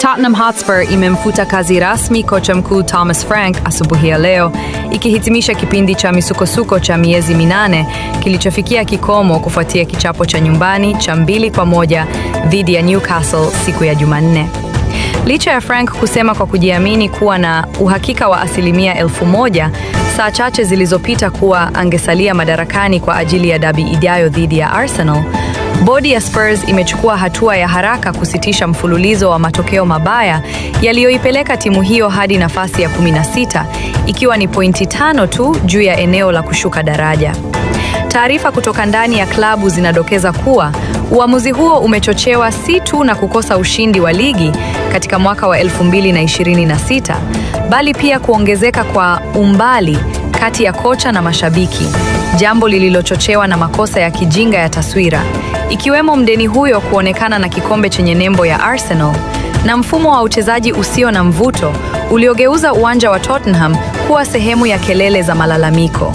Tottenham Hotspur imemfuta kazi rasmi kocha mkuu Thomas Frank asubuhi ya leo, ikihitimisha kipindi cha misukosuko cha miezi 8 kilichofikia kikomo kufuatia kichapo cha nyumbani cha 2-1 dhidi ya Newcastle siku ya Jumanne. Licha ya Frank kusema kwa kujiamini kuwa na uhakika wa 1000% saa chache zilizopita kuwa angesalia madarakani kwa ajili ya dabi ijayo dhidi ya Arsenal, bodi ya Spurs imechukua hatua ya haraka kusitisha mfululizo wa matokeo mabaya yaliyoipeleka timu hiyo hadi nafasi ya 16, ikiwa ni pointi 5 tu juu ya eneo la kushuka daraja. Taarifa kutoka ndani ya klabu zinadokeza kuwa uamuzi huo umechochewa si tu na kukosa ushindi wa ligi katika mwaka wa 2026, bali pia kuongezeka kwa umbali kati ya kocha na mashabiki, jambo lililochochewa na makosa ya kijinga ya taswira, ikiwemo mdeni huyo kuonekana na kikombe chenye nembo ya Arsenal na mfumo wa uchezaji usio na mvuto uliogeuza uwanja wa Tottenham kuwa sehemu ya kelele za malalamiko.